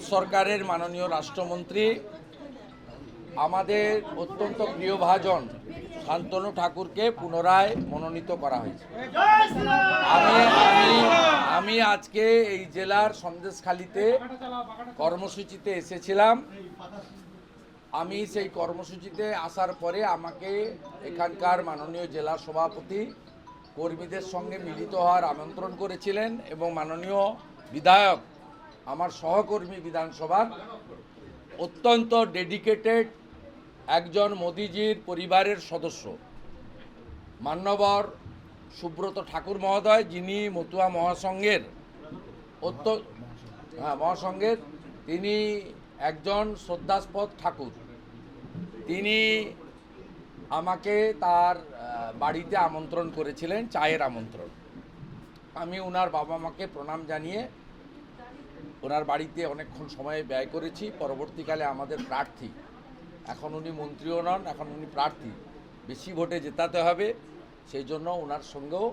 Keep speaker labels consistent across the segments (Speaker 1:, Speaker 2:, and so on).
Speaker 1: ভারত সরকারের মাননীয় রাষ্ট্রমন্ত্রী আমাদের অত্যন্ত প্রিয়ভাজন শান্তনু ঠাকুরকে পুনরায় মনোনীত করা হয়েছে। আমি আজকে এই জেলার সন্দেশখালীতে কর্মসূচিতে এসেছিলাম। আমি সেই কর্মসূচিতে আসার পরে আমাকে এখানকার মাননীয় জেলা সভাপতি কর্মীদের সঙ্গে মিলিত হওয়ার আমন্ত্রণ করেছিলেন এবং মাননীয় বিধায়ক আমার সহকর্মী বিধানসভার অত্যন্ত ডেডিকেটেড একজন মোদিজির পরিবারের সদস্য মান্যবর সুব্রত ঠাকুর মহোদয়, যিনি মতুয়া মহাসংঘের মহাসংঘের তিনি একজন শ্রদ্ধাস্পদ ঠাকুর। তিনি আমাকে তার বাড়িতে আমন্ত্রণ করেছিলেন, চায়ের আমন্ত্রণ। আমি ওনার বাবা মাকে প্রণাম জানিয়ে ওনার বাড়িতে অনেকক্ষণ সময় ব্যয় করেছি। পরবর্তীকালে আমাদের প্রার্থী, এখন উনি মন্ত্রীও নন, এখন উনি প্রার্থী, বেশি ভোটে জেতাতে হবে, সেই জন্য ওনার সঙ্গেও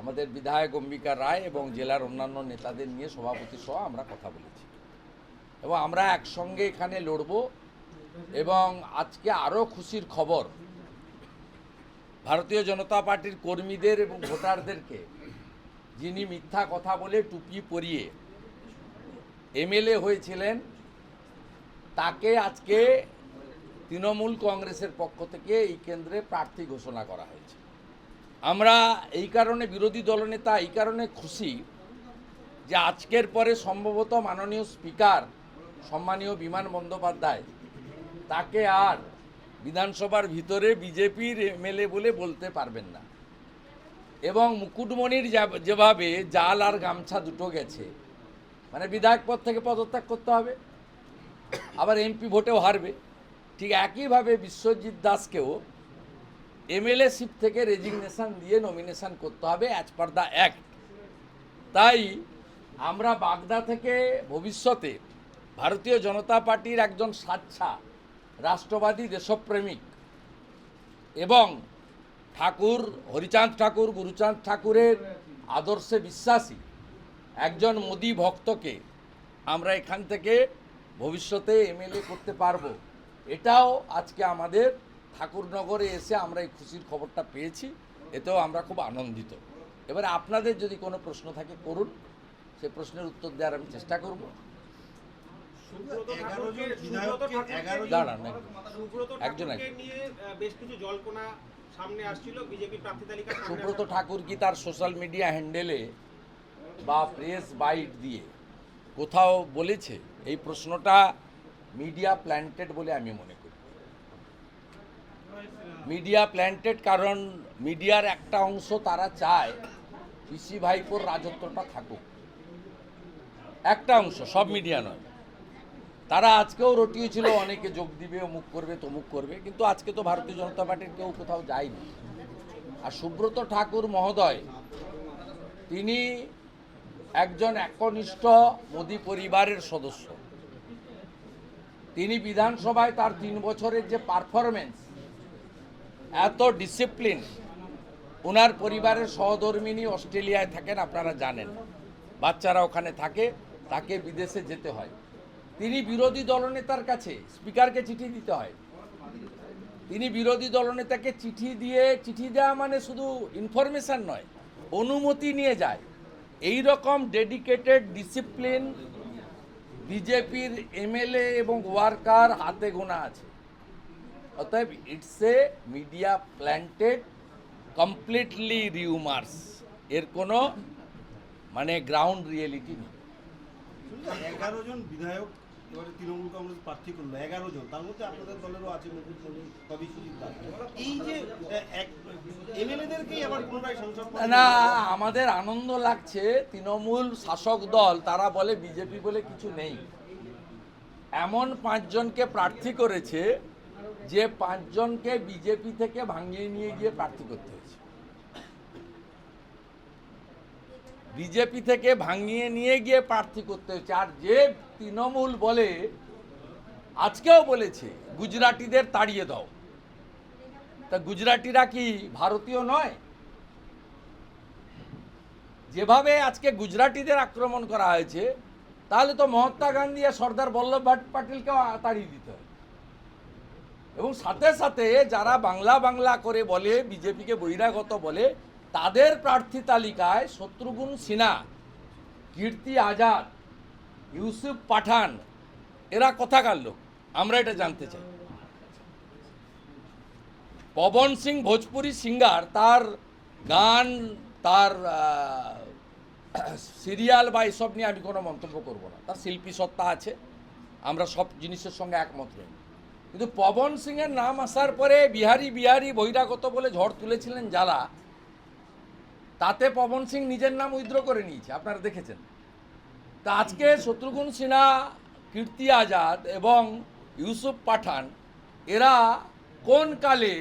Speaker 1: আমাদের বিধায়ক অম্বিকা রায় এবং জেলার অন্যান্য নেতাদের নিয়ে সভাপতি সহ আমরা কথা বলেছি এবং আমরা একসঙ্গে এখানে লড়ব। এবং আজকে আরও খুশির খবর, ভারতীয় জনতা পার্টির কর্মীদের এবং ভোটারদেরকে যিনি মিথ্যা কথা বলে টুপি পরিয়ে এমএলএ হয়েছিলেন, তাকে আজকে তৃণমূল কংগ্রেসের পক্ষ থেকে এই কেন্দ্রে প্রার্থী ঘোষণা করা হয়েছে। আমরা এই কারণে, বিরোধী দলনেতা এই কারণে খুশি যে আজকের পরে সম্ভবত মাননীয় স্পিকার সম্মানীয় বিমান বন্দ্যোপাধ্যায় তাকে আর বিধানসভার ভিতরে বিজেপির এমএলএ বলে বলতে পারবেন না। এবং মুকুটমণির যেভাবে জাল আর গামছা দুটো গেছে, মানে বিধায়ক পদ থেকে পদত্যাগ করতে হবে, আবার এমপি ভোটেও হারবে, ঠিক একইভাবে বিশ্বজিৎ দাসকেও এমএলএশিপ থেকে রেজিগনেশন দিয়ে নমিনেশন করতে হবে অ্যাজ পার দ্য অ্যাক্ট। তাই আমরা বাগদা থেকে ভবিষ্যতে ভারতীয় জনতা পার্টির একজন স্বাচ্ছা রাষ্ট্রবাদী দেশপ্রেমিক এবং ঠাকুর হরিচাঁদ ঠাকুর, গুরুচাঁদ ঠাকুরের আদর্শে বিশ্বাসী একজন মোদি ভক্তকে আমরা এখান থেকে ভবিষ্যতে এমএলএ করতে পারবো। এটাও আজকে আমাদের ঠাকুরনগরে এসে আমরা এই খুশির খবরটা পেয়েছি, এতেও আমরা খুব আনন্দিত। এবারে আপনাদের যদি কোনো প্রশ্ন থাকে করুন, সে প্রশ্নের উত্তর দেওয়ার আমি চেষ্টা করব। সুব্রত ঠাকুর কি তার সোশ্যাল মিডিয়া হ্যান্ডেলে বা প্রেস বাইট দিয়ে কোথাও বলেছে? এই প্রশ্নটা মিডিয়া প্ল্যান্টেড বলে আমি মনে করি। মিডিয়া প্ল্যান্টেড কারণ মিডিয়ার একটা অংশ তারা চায় পিসি ভাইপোর রাজত্বটা থাকুক, একটা অংশ, সব মিডিয়া নয়। তারা আজকেও রটিয়েছিল অনেকে যোগ দিবে, অমুক করবে তমুক করবে, কিন্তু আজকে তো ভারতীয় জনতা পার্টির কেউ কোথাও যায়নি। আর সুব্রত ঠাকুর মহোদয় তিনি একজন একনিষ্ঠ মোদি পরিবারের সদস্য। তিনি বিধানসভায় তার 3 বছরের যে পারফরমেন্স, এত ডিসিপ্লিন, ওনার পরিবারের সহধর্মিনী অস্ট্রেলিয়ায় থাকেন, আপনারা জানেন, বাচ্চারা ওখানে থাকে, তাকে বিদেশে যেতে হয়। তিনি বিরোধী দলনেতার কাছে স্পিকারকে চিঠি দিতে হয়, তিনি বিরোধী দলনেতাকে চিঠি দেওয়া মানে শুধু ইনফরমেশন নয়, অনুমতি নিয়ে যায়। এই রকম ডেডিকেটেড ডিসিপ্লিন বিজেপির এমএলএ এবং ওয়ার্কার হাতে গোনা আছে। অতএব it's a media planted, completely rumours, এর কোনো মানে গ্রাউন্ড রিয়েলিটি নেই।
Speaker 2: 11 জন বিধায়ক এবারে তৃণমূল কংগ্রেস প্রার্থী করলো, 11 জন, তার মধ্যে আপনাদের দলেরও আছে মুকুটমণি, বিশ্বজিৎ দাস। এই যে এমএলএদেরকেই আবার পুনরায় সংসদ,
Speaker 1: না, আমাদের আনন্দ লাগছে। তৃণমূল শাসক দল তারা বলে বিজেপি বলে কিছু নেই, এমন 5 জনকে প্রার্থী করেছে যে 5 জনকে বিজেপি থেকে ভাঙিয়ে নিয়ে গিয়ে প্রার্থী করতে হয়েছে। বিজেপি থেকে ভাঙিয়ে নিয়ে গিয়ে প্রার্থী করতে হয়েছে। আর যে তৃণমূল বলে, আজকেও বলেছে গুজরাটিদের তাড়িয়ে দাও, তা গুজরাটিরা কি ভারতীয় নয়? যেভাবে আজকে গুজরাটিদের আক্রমণ করা হয়েছে, তাহলে তো মহাত্মা গান্ধী আর সর্দার বল্লভভাই পাটিলকেও তাড়িয়ে দিতে হবে। এবং সাথে সাথে যারা বাংলা বাংলা করে বলে, বিজেপিকে বহিরাগত বলে, তাদের প্রার্থী তালিকায় শত্রুঘ্ন সিনহা, কীর্তি আজাদ, ইউসুফ পাঠান, এরা কোথাকার লোক আমরা এটা জানতে চাই। পবন সিং ভোজপুরি সিঙ্গার, তার গান, তার সিরিয়াল বা এসব নিয়ে আমি কোনো মন্তব্য করব না। তার শিল্পী সত্তা আছে, আমরা সব জিনিসের সঙ্গে একমত নই। কিন্তু পবন সিংয়ের নাম আসার পরে বিহারি বিহারি বহিরাগত বলে ঝড় তুলেছিলেন যারা, তাতে পবন সিং নিজের নাম উইথড্র করে নিয়েছে, আপনারা দেখেছেন। তা আজকে শত্রুঘ্ন সিনহা, কীর্তি আজাদ এবং ইউসুফ পাঠান এরা কোন কালে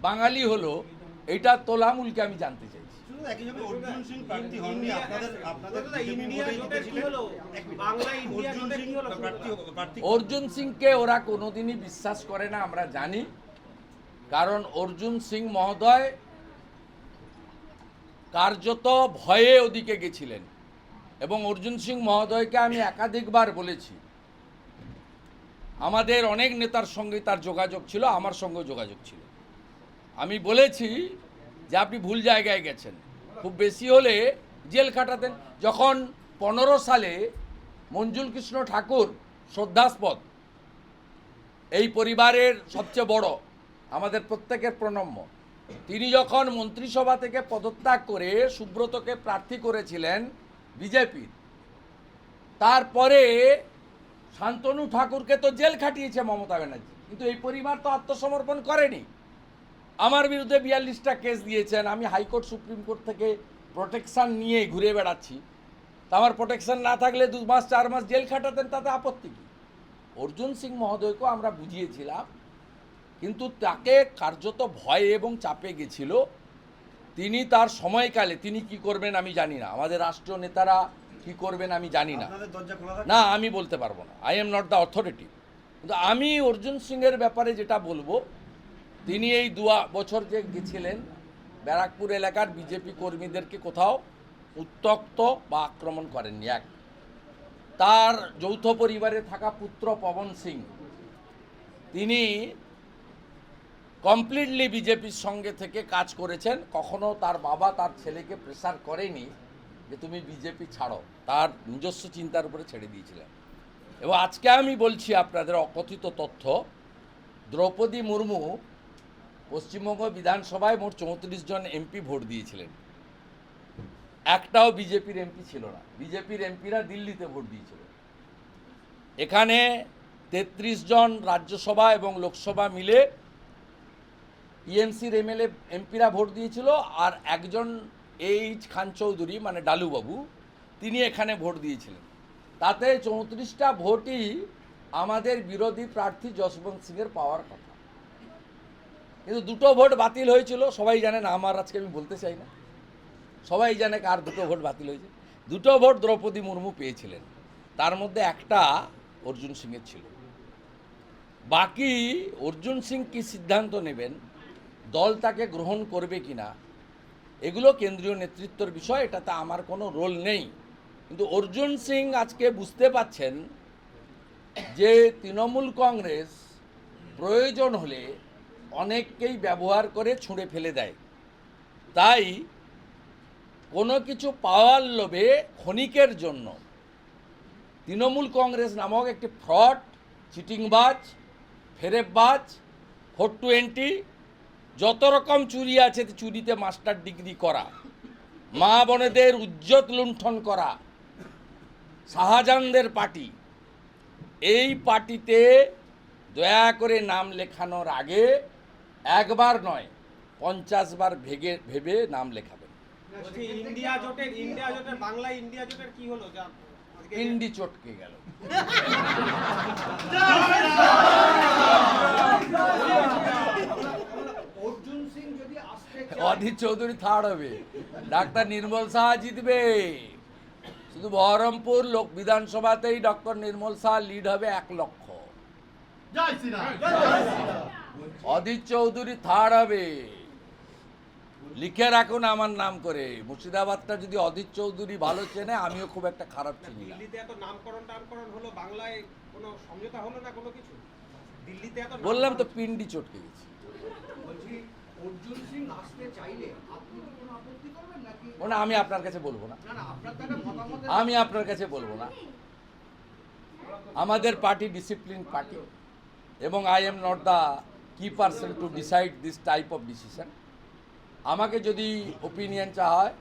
Speaker 1: বাঙালি হলো, এইটা তোলামূলকে আমি জানতে চাইছি।
Speaker 2: শুধু একইভাবে অর্জুন সিং প্রার্থী হননি, আপনাদের
Speaker 1: অর্জুন সিংকে ওরা কোনোদিনই বিশ্বাস করে না, আমরা জানি। কারণ অর্জুন সিং মহোদয় কার্যত ভয়ে ওদিকে গেছিলেন। এবং অর্জুন সিং মহোদয়কে আমি একাধিকবার বলেছি, আমাদের অনেক নেতার সঙ্গে তার যোগাযোগ ছিল, আমার সঙ্গেও যোগাযোগ ছিল। আমি বলেছি যে আপনি ভুল জায়গায় গেছেন, খুব বেশি হলে জেল খাটাতেন। যখন 15 সালে মঞ্জুল কৃষ্ণ ঠাকুর, শ্রদ্ধাস্পদ, এই পরিবারের সবচেয়ে বড়, আমাদের প্রত্যেকের প্রণম্য, তিনি যখন মন্ত্রিসভা থেকে পদত্যাগ করে সুব্রতকে প্রার্থী করেছিলেন বিজেপির, তারপরে শান্তনু ঠাকুরকে তো জেল খাটিয়েছে মমতা ব্যানার্জি, কিন্তু এই পরিবার তো আত্মসমর্পণ করেনি। আমার বিরুদ্ধে 42টা কেস দিয়েছেন, আমি হাইকোর্ট সুপ্রিম কোর্ট থেকে প্রোটেকশন নিয়ে ঘুরে বেড়াচ্ছি। তা আমার প্রোটেকশন না থাকলে 2 মাস 4 মাস জেল খাটাতেন, তাতে আপত্তি কী? অর্জুন সিং মহোদয়কেও আমরা বুঝিয়েছিলাম, কিন্তু তাকে কার্যত ভয়ে এবং চাপে গেছিল। তিনি তার সময়কালে তিনি কি করবেন আমি জানি না, আমাদের রাষ্ট্রীয় নেতারা কি করবেন আমি জানি না, না আমি বলতে পারবো না, I am not the authority. কিন্তু আমি অর্জুন সিংয়ের ব্যাপারে যেটা বলবো, তিনি এই 2 বছর যে গেছিলেন ব্যারাকপুর এলাকার বিজেপি কর্মীদেরকে কোথাও উত্ত্যক্ত বা আক্রমণ করেননি। এক, তার যৌথ পরিবারে থাকা পুত্র পবন সিং, তিনি কমপ্লিটলি বিজেপির সঙ্গে থেকে কাজ করেছেন। কখনো তার বাবা তার ছেলেকে প্রেসার করেনি যে তুমি বিজেপি ছাড়ো, তার নিজস্ব চিন্তার উপরে ছেড়ে দিয়েছিলেন। এবং আজকে আমি বলছি আপনাদের অকথিত তথ্য, দ্রৌপদী মুর্মু পশ্চিমবঙ্গ বিধানসভায় মোট 34 জন এমপি ভোট দিয়েছিলেন, একটাও বিজেপির এমপি ছিল না। বিজেপির এমপিরা দিল্লিতে ভোট দিয়েছিল। এখানে 33 জন রাজ্যসভা এবং লোকসভা মিলে টিএমসির এমএলএ এমপিরা ভোট দিয়েছিল, আর একজন এইচ খান চৌধুরী মানে ডালুবাবু, তিনি এখানে ভোট দিয়েছিলেন। তাতে 34টা ভোটই আমাদের বিরোধী প্রার্থী যশবন্ত সিংয়ের পাওয়ার কথা, কিন্তু 2টো ভোট বাতিল হয়েছিল। সবাই জানেন, আমার আজকে আমি বলতে চাই না, সবাই জানে কার 2টো ভোট বাতিল হয়েছে। 2টো ভোট দ্রৌপদী মুর্মু পেয়েছিলেন, তার মধ্যে একটা অর্জুন সিংয়ের ছিল। বাকি অর্জুন সিং কি সিদ্ধান্ত নেবেন, দল তাকে গ্রহণ করবে কিনা, এগুলো কেন্দ্রীয় নেতৃত্বের বিষয়, এটাতে আমার কোনো রোল নেই। কিন্তু অর্জুন সিং আজকে বুঝতে পাচ্ছেন যে তৃণমূল কংগ্রেস প্রয়োজন হলে অনেককেই ব্যবহার করে ছুঁড়ে ফেলে দেয়। তাই কোনো কিছু পাওয়ার লোভে ক্ষণিকের জন্য তৃণমূল কংগ্রেস নামক একটি ফ্রড, চিটিংবাজ, ফেরেববাজ, 420 যত রকম চুরি আছে, চুরিতে মাস্টার ডিগ্রি করা, মা বোনেদের ইজ্জত লুণ্ঠন করা শাহজাহানদের পার্টি, এই পার্টিতে দয়া করে নাম লেখানোর আগে একবার নয় 50 বার ভেবে নাম লেখাবেন।
Speaker 3: ইন্ডিয়া জোটের বাংলা ইন্ডিয়া জোটের কি হলো?
Speaker 1: ইন্ডি চটকে গেল। অধীর চৌধুরী থার্ড হবে, ডাক্তার নির্মল সাহা জিতবে। শুধু বহরমপুর লোক বিধানসভাতেই ডক্টর নির্মল সাহা লিড হবে 1 লক্ষ। অধীর চৌধুরী থার্ড হবে। লিখে রাখুন আমার নাম করে। মুর্শিদাবাদটা যদি অধীর চৌধুরী ভালো চেনে, আমিও খুব একটা খারাপ চিনি না।
Speaker 3: দিল্লিতে এত নামকরণ টামকরণ হলো, বাংলায় কোনো সমঝোতা হলো না কোনো কিছু? দিল্লিতে এত
Speaker 1: বললাম তো পিন্ডি চটকে গেছি।
Speaker 4: বলছি অর্জুন সিং আসতে চাইলে আপনি কি কোনো আপত্তি করবেন নাকি?
Speaker 1: ওনা আমি আপনার কাছে বলবো না,
Speaker 4: না না, আপনার তো একটা মতামত।
Speaker 1: আমি আপনার কাছে বলবো না। আমাদের পার্টি ডিসিপ্লিন পার্টি, এবং I am not the key person to decide this type of decision. আমাকে যদি ওপিনিয়ন চাওয়া হয়,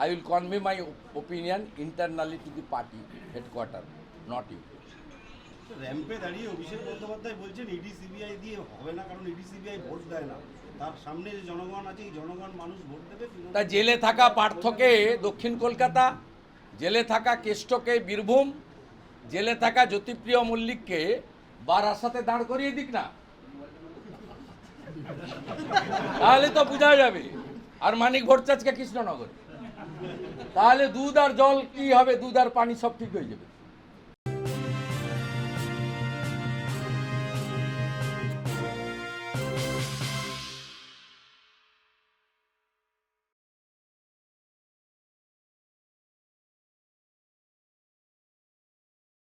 Speaker 1: I will convey my opinion internally to the party headquarter, not you.
Speaker 2: র্যাম্পে দাঁড়িয়ে অভিষেক বন্দ্যোপাধ্যায় বলছেন ইডি সিবিআই দিয়ে হবে না, কারণ ইডি সিবিআই ভোট দেয় না। তার সামনে যে জনগণ আছে, এই জনগণ মানুষ ভোট দেবে।
Speaker 1: তা জেলে থাকা পার্থকে দক্ষিণ কলকাতা, জেলে থাকা কেষ্টকে বীরভূম, জেলে থাকা জ্যোতিপ্রিয় মল্লিককে বারাসাতে দাঁড় করিয়ে দিক না, তাহলে তো বোঝা যাবে। আর মানিক ভট্টাচার্যকে কৃষ্ণনগর, তাহলে দুধ আর জল কি হবে, দুধ আর পানি সব ঠিক হয়ে যাবে।